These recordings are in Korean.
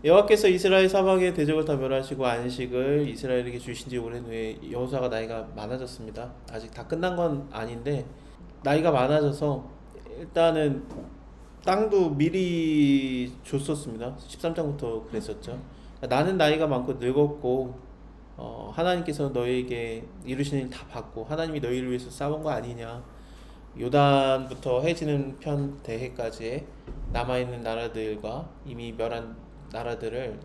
여호와께서 이스라엘 사방의 대적을 다 멸하시고 안식을 이스라엘에게 주신 지 오랜 후에 여호수아가 나이가 많아졌습니다. 아직 다 끝난 건 아닌데 나이가 많아져서 일단은 땅도 미리 줬었습니다. 13장부터 그랬었죠. 나는 나이가 많고 늙었고 하나님께서 너희에게 이루신 일 다 받고 하나님이 너희를 위해서 싸운 거 아니냐. 요단부터 해지는 편 대해까지의 남아있는 나라들과 이미 멸한 나라들을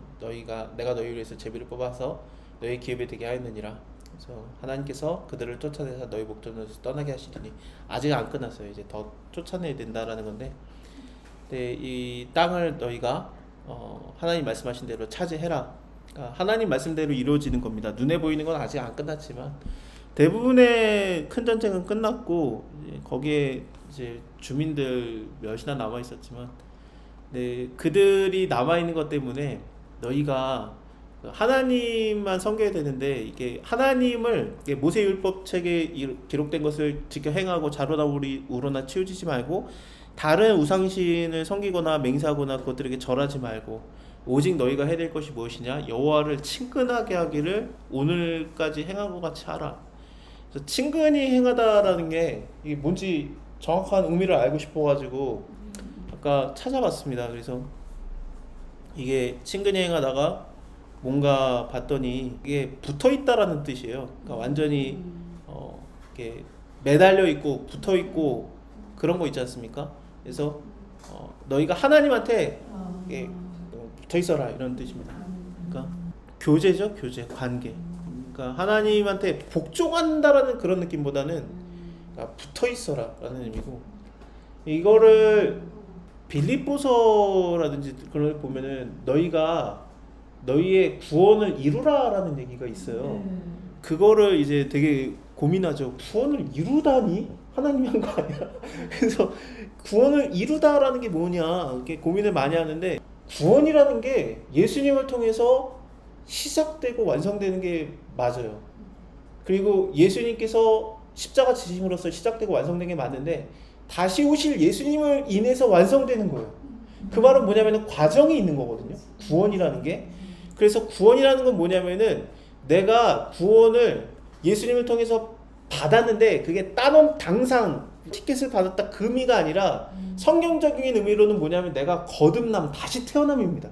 내가 너희를 위해서 제비를 뽑아서 너희 기업에 되게 하였느니라. 그래서 하나님께서 그들을 쫓아내서 너희 목전에서 떠나게 하시리니 아직 안 끝났어요. 이제 더 쫓아내야 된다라는 건데, 근데 이 땅을 너희가 하나님 말씀하신 대로 차지해라. 그러니까 하나님 말씀대로 이루어지는 겁니다. 눈에 보이는 건 아직 안 끝났지만 대부분의 큰 전쟁은 끝났고 이제 거기에 이제 주민들 몇이나 남아 있었지만, 네, 그들이 남아 있는 것 때문에 너희가 하나님만 섬겨야 되는데, 이게 하나님을 모세율법 책에 기록된 것을 지켜 행하고 자로나 우로나 치우치지 말고 다른 우상신을 섬기거나 맹세하거나 그것들에게 절하지 말고 오직 너희가 해야 될 것이 무엇이냐, 여호와를 친근하게 하기를 오늘까지 행한 것 같이 하라. 그래서 친근히 행하다라는 게 이게 뭔지 정확한 의미를 알고 싶어가지고 아까 찾아봤습니다. 그래서 이게 친근히 행하다가 뭔가 봤더니 이게 붙어 있다라는 뜻이에요. 그러니까 완전히 이렇게 매달려 있고 붙어 있고 그런 거 있지 않습니까? 그래서 너희가 하나님한테 이게 붙어 있어라 이런 뜻입니다. 그러니까 교제죠, 교제, 관계. 그러니까 하나님한테 복종한다라는 그런 느낌보다는 그러니까 붙어 있어라라는 의미고, 이거를 빌립보서라든지 그런 걸 보면은 너희가 너희의 구원을 이루라라는 얘기가 있어요. 그거를 이제 되게 고민하죠. 구원을 이루다니? 하나님이 한 거 아니야? 그래서 구원을 이루다라는 게 뭐냐 이렇게 고민을 많이 하는데, 구원이라는 게 예수님을 통해서 시작되고 완성되는 게 맞아요. 그리고 예수님께서 십자가 지심으로써 시작되고 완성된 게 맞는데 다시 오실 예수님을 인해서 완성되는 거예요. 그 말은 뭐냐면 과정이 있는 거거든요. 구원이라는 게. 그래서 구원이라는 건 뭐냐면은 내가 구원을 예수님을 통해서 받았는데 그게 따놓은 당상 티켓을 받았다 그 의미가 아니라 성경적인 의미로는 뭐냐면 내가 거듭남, 다시 태어남입니다.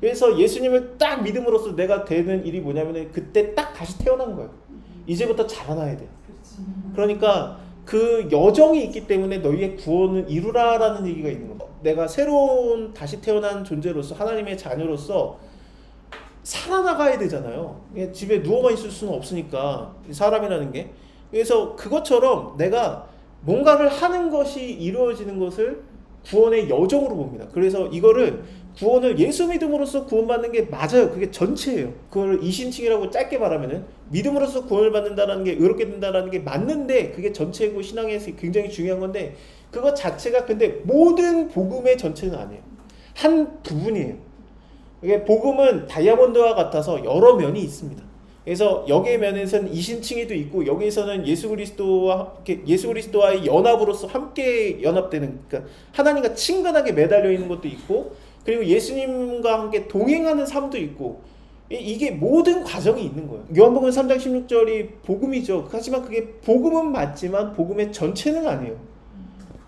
그래서 예수님을 딱 믿음으로써 내가 되는 일이 뭐냐면 그때 딱 다시 태어난 거예요. 이제부터 자라나야 돼요. 그러니까 그 여정이 있기 때문에 너희의 구원을 이루라라는 얘기가 있는 겁니다. 내가 새로운 다시 태어난 존재로서 하나님의 자녀로서 살아나가야 되잖아요. 집에 누워만 있을 수는 없으니까 사람이라는 게. 그래서 그것처럼 내가 뭔가를 하는 것이 이루어지는 것을 구원의 여정으로 봅니다. 그래서 이거를 구원을 예수 믿음으로써 구원받는 게 맞아요. 그게 전체예요. 그걸 이신칭이라고 짧게 말하면은 믿음으로써 구원을 받는다라는 게, 의롭게 된다라는 게 맞는데 그게 전체고 신앙에서 굉장히 중요한 건데, 그것 자체가 근데 모든 복음의 전체는 아니에요. 한 부분이에요. 이게 복음은 다이아몬드와 같아서 여러 면이 있습니다. 그래서 여기의 면에서는 이신칭의도 있고 여기에서는 예수 그리스도와의 연합으로서 함께 연합되는, 그러니까 하나님과 친근하게 매달려 있는 것도 있고, 그리고 예수님과 함께 동행하는 삶도 있고, 이게 모든 과정이 있는 거예요. 요한복음 3장 16절이 복음이죠. 하지만 그게 복음은 맞지만 복음의 전체는 아니에요.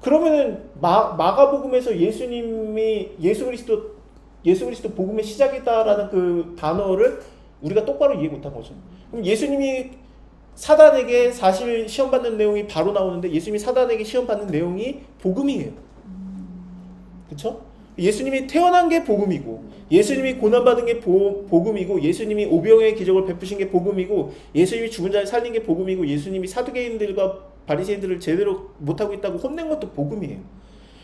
그러면은 마가복음에서 예수님이 예수 그리스도 복음의 시작이다라는 그 단어를 우리가 똑바로 이해 못한 거죠. 그럼 예수님이 사단에게 사실 시험 받는 내용이 바로 나오는데 예수님이 사단에게 시험 받는 내용이 복음이에요. 그렇죠? 예수님이 태어난 게 복음이고, 예수님이 고난받은 게 복음이고, 예수님이 오병의 기적을 베푸신 게 복음이고, 예수님이 죽은 자를 살린 게 복음이고, 예수님이 사두개인들과 바리새인들을 제대로 못하고 있다고 혼낸 것도 복음이에요.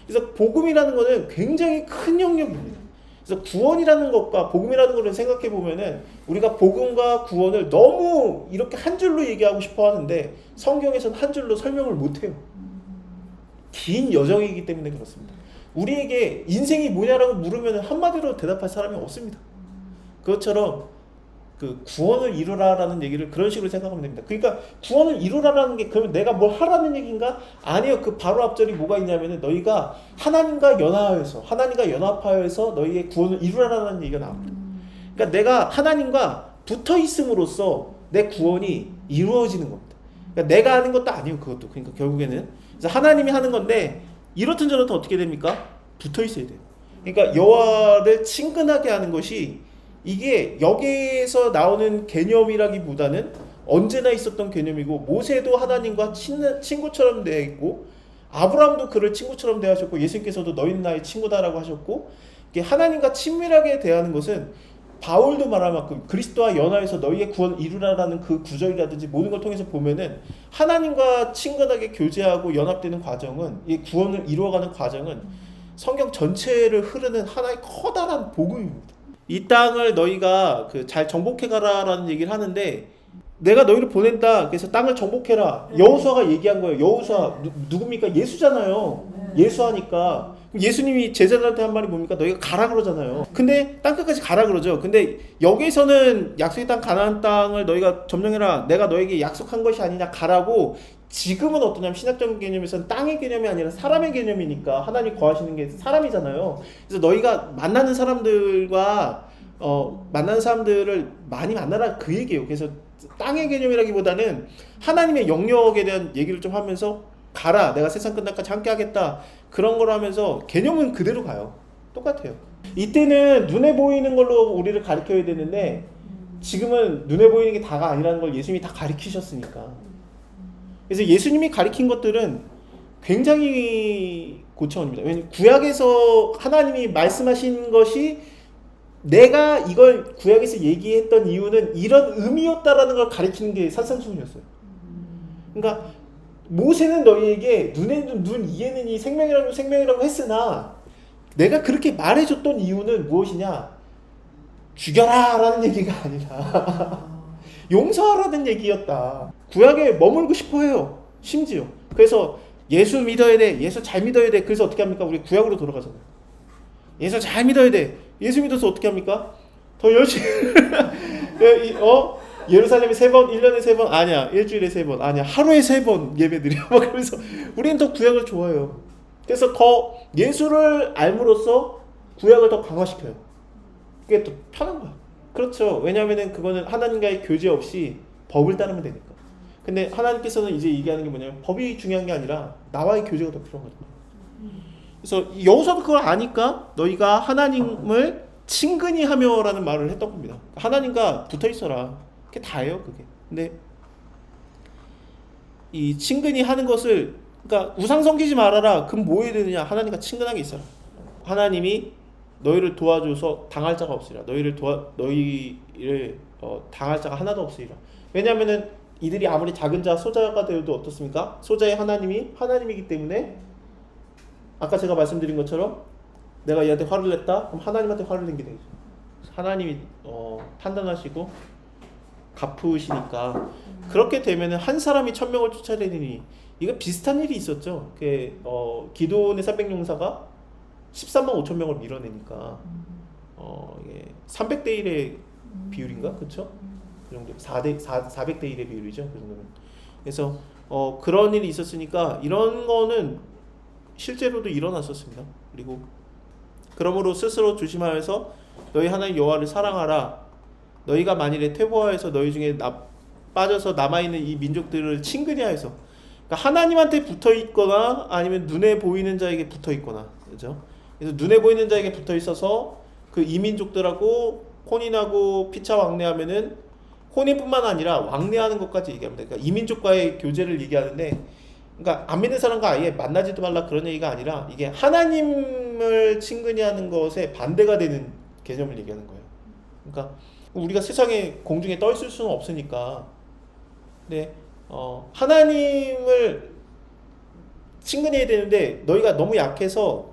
그래서 복음이라는 거는 굉장히 큰 영역입니다. 그래서 구원이라는 것과 복음이라는 것을 생각해 보면은 우리가 복음과 구원을 너무 이렇게 한 줄로 얘기하고 싶어 하는데 성경에서는 한 줄로 설명을 못 해요. 긴 여정이기 때문에 그렇습니다. 우리에게 인생이 뭐냐라고 물으면 한마디로 대답할 사람이 없습니다. 그것처럼 그 구원을 이루라라는 얘기를 그런 식으로 생각하면 됩니다. 그러니까 구원을 이루라라는 게 그러면 내가 뭘 하라는 얘기인가? 아니요. 그 바로 앞절이 뭐가 있냐면은 너희가 하나님과 연합하여서 너희의 구원을 이루라라는 얘기가 나옵니다. 그러니까 내가 하나님과 붙어 있음으로써 내 구원이 이루어지는 겁니다. 그러니까 내가 하는 것도 아니에요. 그것도. 그러니까 결국에는 그래서 하나님이 하는 건데 이렇든 저렇든 어떻게 됩니까? 붙어 있어야 돼요. 그러니까 여호와를 친근하게 하는 것이 이게 여기에서 나오는 개념이라기보다는 언제나 있었던 개념이고 모세도 하나님과 친구처럼 대했고 아브라함도 그를 친구처럼 대하셨고 예수님께서도 너희는 나의 친구다라고 하셨고 하나님과 친밀하게 대하는 것은 바울도 말한 만큼 그리스도와 연합해서 너희의 구원을 이루라라는 그 구절이라든지 모든 걸 통해서 보면은 하나님과 친근하게 교제하고 연합되는 과정은 이 구원을 이루어가는 과정은 성경 전체를 흐르는 하나의 커다란 복음입니다. 이 땅을 너희가 잘 정복해가라라는 얘기를 하는데 내가 너희를 보낸다. 그래서 땅을 정복해라. 여호수아가 얘기한 거예요. 여호수아 누굽니까? 예수잖아요. 예수하니까 예수님이 제자들한테 한 말이 뭡니까? 너희가 가라 그러잖아요. 근데 땅끝까지 가라 그러죠. 근데 여기서는 약속의 땅 가나안 땅을 너희가 점령해라. 내가 너에게 약속한 것이 아니냐 가라고. 지금은 어떠냐면 신학적인 개념에서는 땅의 개념이 아니라 사람의 개념이니까 하나님 거하시는 게 사람이잖아요. 그래서 너희가 만나는 사람들과 만나는 사람들을 많이 만나라 그 얘기예요. 그래서 땅의 개념이라기보다는 하나님의 영역에 대한 얘기를 좀 하면서 가라. 내가 세상 끝날까지 함께 하겠다. 그런 걸 하면서 개념은 그대로 가요. 똑같아요. 이때는 눈에 보이는 걸로 우리를 가르쳐야 되는데 지금은 눈에 보이는 게 다가 아니라는 걸 예수님이 다 가르치셨으니까. 그래서 예수님이 가르친 것들은 굉장히 고차원입니다. 왜냐하면 구약에서 하나님이 말씀하신 것이 내가 이걸 구약에서 얘기했던 이유는 이런 의미였다라는 걸 가르치는 게 산상수훈이었어요. 그러니까 모세는 너희에게 눈에는 눈, 이에는 이, 생명이라고 했으나 내가 그렇게 말해줬던 이유는 무엇이냐? 죽여라 라는 얘기가 아니라 용서하라는 얘기였다. 구약에 머물고 싶어해요. 심지어. 그래서 예수 믿어야 돼. 예수 잘 믿어야 돼. 그래서 어떻게 합니까? 우리 구약으로 돌아가잖아요. 예수 잘 믿어야 돼. 예수 믿어서 어떻게 합니까? 더 열심히 예루살렘에 3번, 1년에 3번 아니야. 일주일에 3번 아니야. 하루에 3번 예배드려. 막 그러면서 우리는 더 구약을 좋아해요. 그래서 더 예수를 알므로써 구약을 더 강화시켜요. 그게 더 편한 거야. 그렇죠. 왜냐하면 그거는 하나님과의 교제 없이 법을 따르면 되니까. 근데 하나님께서는 이제 얘기하는 게 뭐냐면 법이 중요한 게 아니라 나와의 교제가 더 필요한 거죠. 그래서 여호수아도 그걸 아니까 너희가 하나님을 친근히 하며라는 말을 했던 겁니다. 하나님과 붙어 있어라. 그게 다예요, 그게. 근데 이 친근히 하는 것을 그러니까 우상 섬기지 말아라. 그럼 뭐 해야 되느냐? 하나님과 친근하게 있어라. 하나님이 너희를 도와줘서 당할 자가 없으리라. 너희를 당할 자가 하나도 없으리라. 왜냐하면은 이들이 아무리 작은 자 소자가 되어도 어떻습니까? 소자의 하나님이기 때문에 아까 제가 말씀드린 것처럼 내가 얘한테 화를 냈다? 그럼 하나님한테 화를 낸 게 되죠. 하나님이 판단하시고 갚으시니까 그렇게 되면은 한 사람이 1000명을 쫓아내니 이거 비슷한 일이 있었죠. 기드온의 300용사가 13만 5천 명을 밀어내니까 이게 300대 1의 비율인가? 그렇죠? 그 정도 400대 1의 비율이죠. 그 정도는. 그래서 그런 일이 있었으니까 이런 거는 실제로도 일어났었습니다. 그리고 그러므로 스스로 조심하여서 너희 하나님 여호와를 사랑하라. 너희가 만일에 퇴보하여서 너희 중에 빠져서 남아있는 이 민족들을 친근히 하여서 그러니까 하나님한테 붙어있거나 아니면 눈에 보이는 자에게 붙어있거나 그렇죠? 그래서 눈에 보이는 자에게 붙어있어서 그 이민족들하고 혼인하고 피차 왕래하면은 혼인뿐만 아니라 왕래하는 것까지 얘기합니다. 그러니까 이민족과의 교제를 얘기하는데 그러니까 안 믿는 사람과 아예 만나지도 말라 그런 얘기가 아니라 이게 하나님을 친근히 하는 것에 반대가 되는 개념을 얘기하는 거예요. 그러니까 우리가 세상에 공중에 떠 있을 수는 없으니까 근데 하나님을 친근히 해야 되는데 너희가 너무 약해서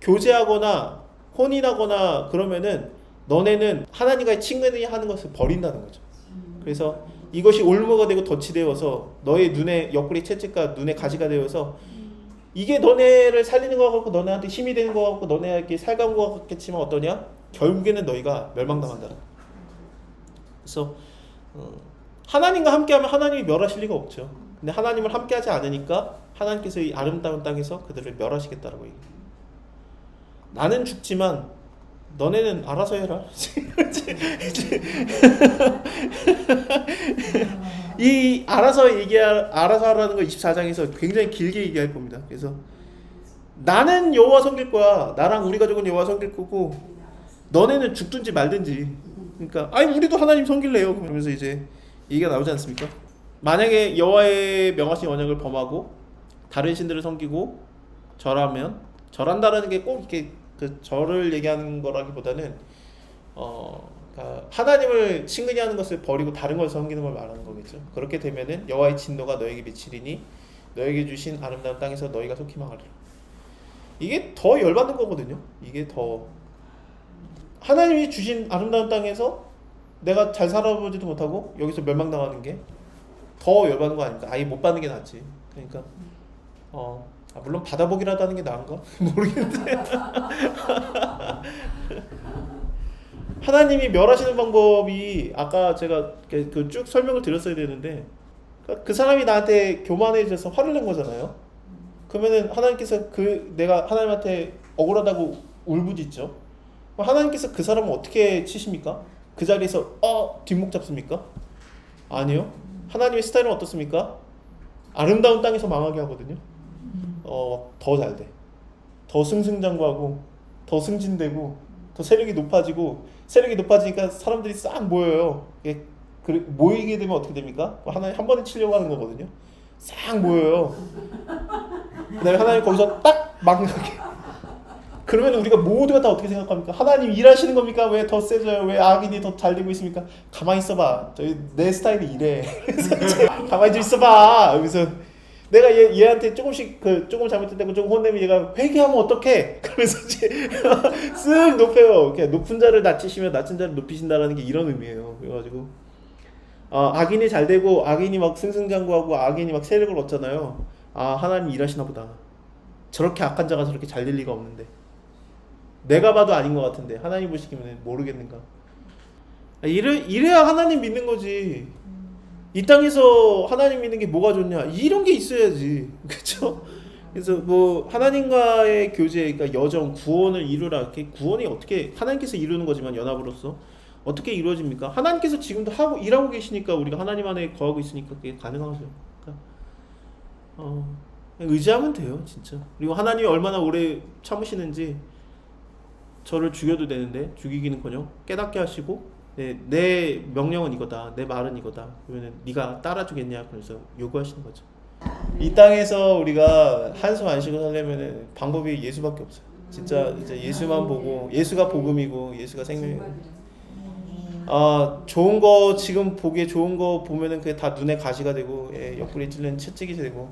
교제하거나 혼인하거나 그러면은 너네는 하나님과의 친근히 하는 것을 버린다는 거죠. 그래서 이것이 올무가 되고 덫이 되어서 너의 눈에 옆구리 채찍과 눈에 가시가 되어서 이게 너네를 살리는 것 같고 너네한테 힘이 되는 것 같고 너네에게 살가운 것 같겠지만 어떠냐? 결국에는 너희가 멸망당한다. 그래서 하나님과 함께하면 하나님이 멸하실 리가 없죠. 근데 하나님을 함께하지 않으니까 하나님께서 이 아름다운 땅에서 그들을 멸하시겠다라고 얘기해요. 나는 죽지만 너네는 알아서 해라. 이 알아서 하라는 거 24장에서 굉장히 길게 얘기할 겁니다. 그래서 나는 여호와 섬길 거야. 나랑 우리 가족은 여호와 섬길 거고 너네는 죽든지 말든지. 그러니까 아니 우리도 하나님 섬길래요. 그러면서 이제 얘기가 나오지 않습니까? 만약에 여호와의 명하신 언약을 범하고 다른 신들을 섬기고 절한다라는 게 꼭 이렇게 그 절을 얘기하는 거라기보다는 그러니까 하나님을 친근히 하는 것을 버리고 다른 것을 섬기는 걸 말하는 거겠죠. 그렇게 되면은 여호와의 진노가 너에게 미치리니 너에게 주신 아름다운 땅에서 너희가 속히 망하리라. 이게 더 열받는 거거든요. 이게 더 하나님이 주신 아름다운 땅에서 내가 잘 살아보지도 못하고 여기서 멸망당하는 게 더 열받는 거 아닙니까? 아예 못 받는 게 낫지. 그러니까 물론 받아보기라도 하는 게 나은가? 모르겠는데 하나님이 멸하시는 방법이 아까 제가 그 쭉 설명을 드렸어야 되는데 그 사람이 나한테 교만해져서 화를 낸 거잖아요. 그러면은 하나님께서 내가 하나님한테 억울하다고 울부짖죠. 하나님께서 그 사람을 어떻게 치십니까? 그 자리에서 뒷목 잡습니까? 아니요. 하나님의 스타일은 어떻습니까? 아름다운 땅에서 망하게 하거든요. 더 잘 돼. 더 승승장구하고 더 승진되고 더 세력이 높아지니까 사람들이 싹 모여요. 모이게 되면 어떻게 됩니까? 하나님 한 번에 치려고 하는 거거든요. 싹 모여요. 그다음에 하나님 거기서 딱 망하게. 그러면 우리가 모두가 다 어떻게 생각합니까? 하나님 일하시는 겁니까? 왜 더 세져요? 왜 악인이 더 잘 되고 있습니까? 가만히 있어봐. 내 스타일이 이래. 가만히 좀 있어봐. 그래서 내가 얘한테 조금 잘못했다고 조금 혼내면 얘가 회개하면 어떡해? 그러면서 이제 쓱 높여요. 이렇게 높은 자를 낮추시면 낮은 자를 높이신다라는 게 이런 의미예요. 그래가지고 악인이 잘 되고 악인이 막 승승장구하고 악인이 막 세력을 얻잖아요. 하나님 일하시나 보다. 저렇게 악한 자가 저렇게 잘 될 리가 없는데. 내가 봐도 아닌 것 같은데 하나님 보시기면 모르겠는가? 이래야 하나님 믿는 거지. 이 땅에서 하나님 믿는 게 뭐가 좋냐? 이런 게 있어야지, 그렇죠? 그래서 뭐 하나님과의 교제, 그러니까 여정, 구원을 이루라. 이렇게 구원이 어떻게 하나님께서 이루는 거지만 연합으로서 어떻게 이루어집니까? 하나님께서 지금도 일하고 계시니까 우리가 하나님 안에 거하고 있으니까 그게 가능하죠. 그러니까 의지하면 돼요, 진짜. 그리고 하나님이 얼마나 오래 참으시는지. 저를 죽여도 되는데 죽이기는커녕 깨닫게 하시고 내 명령은 이거다, 내 말은 이거다. 그러면은 네가 따라주겠냐? 그래서 요구하시는 거죠. 이 땅에서 우리가 한숨 안 쉬고 살려면은 방법이 예수밖에 없어요. 진짜 이제 예수만 보고 예수가 복음이고 예수가 생명이고. 좋은 거 지금 보기에 좋은 거 보면은 그게 다 눈에 가시가 되고 옆구리에 찔리는 채찍이 되고.